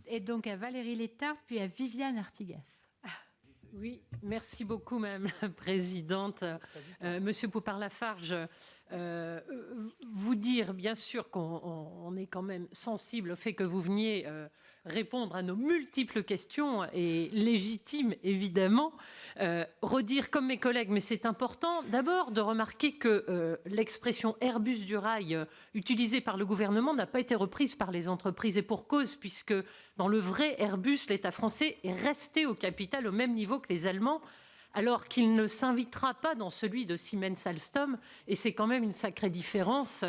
Et donc à Valérie Létard, puis à Viviane Artigas. Oui, merci beaucoup, Madame la Présidente. Monsieur Poupart-Lafarge, vous dire bien sûr qu'on est quand même sensible au fait que vous veniez répondre à nos multiples questions et légitimes évidemment. Redire comme mes collègues, mais c'est important d'abord de remarquer que l'expression Airbus du rail utilisée par le gouvernement n'a pas été reprise par les entreprises, et pour cause, puisque dans le vrai Airbus, l'État français est resté au capital au même niveau que les Allemands, alors qu'il ne s'invitera pas dans celui de Siemens-Alstom, et c'est quand même une sacrée différence,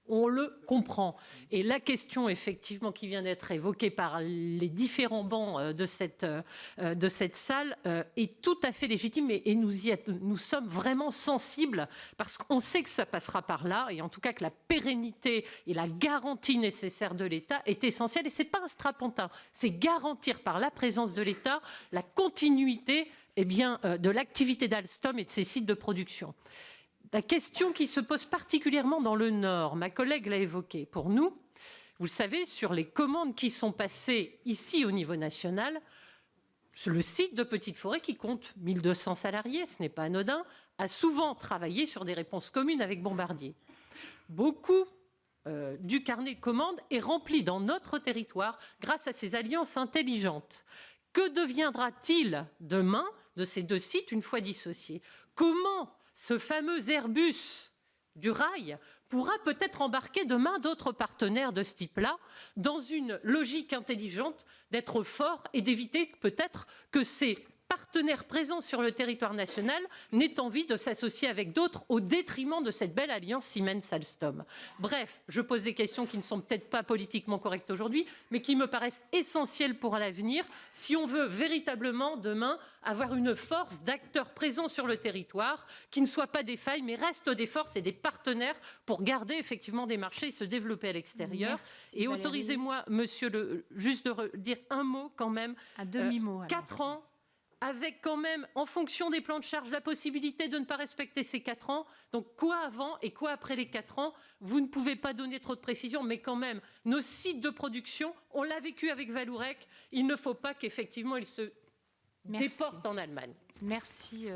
on le comprend. Et la question effectivement qui vient d'être évoquée par les différents bancs de cette salle est tout à fait légitime, et nous sommes vraiment sensibles parce qu'on sait que ça passera par là, et en tout cas que la pérennité et la garantie nécessaire de l'État est essentielle. Et ce n'est pas un strapontin, c'est garantir par la présence de l'État la continuité de l'activité d'Alstom et de ses sites de production. La question qui se pose particulièrement dans le Nord, ma collègue l'a évoquée, pour nous, vous le savez, sur les commandes qui sont passées ici au niveau national, le site de Petite-Forêt, qui compte 1200 salariés, ce n'est pas anodin, a souvent travaillé sur des réponses communes avec Bombardier. Beaucoup du carnet de commandes est rempli dans notre territoire grâce à ces alliances intelligentes. Que deviendra-t-il demain de ces deux sites une fois dissociés? Comment ce fameux Airbus du rail pourra peut-être embarquer demain d'autres partenaires de ce type-là dans une logique intelligente d'être fort et d'éviter peut-être que ces partenaires présents sur le territoire national n'aient envie de s'associer avec d'autres au détriment de cette belle alliance Siemens-Alstom. Bref, je pose des questions qui ne sont peut-être pas politiquement correctes aujourd'hui, mais qui me paraissent essentielles pour l'avenir si on veut véritablement demain avoir une force d'acteurs présents sur le territoire qui ne soient pas des failles, mais restent des forces et des partenaires pour garder effectivement des marchés et se développer à l'extérieur. Et autorisez-moi, monsieur, juste de dire un mot quand même. Un demi-mot. 4 ans. Avec quand même, en fonction des plans de charge, la possibilité de ne pas respecter ces 4 ans. Donc, quoi avant et quoi après les 4 ans? Vous ne pouvez pas donner trop de précisions, mais quand même, nos sites de production, on l'a vécu avec Vallourec, il ne faut pas qu'effectivement, ils se déportent en Allemagne. Merci.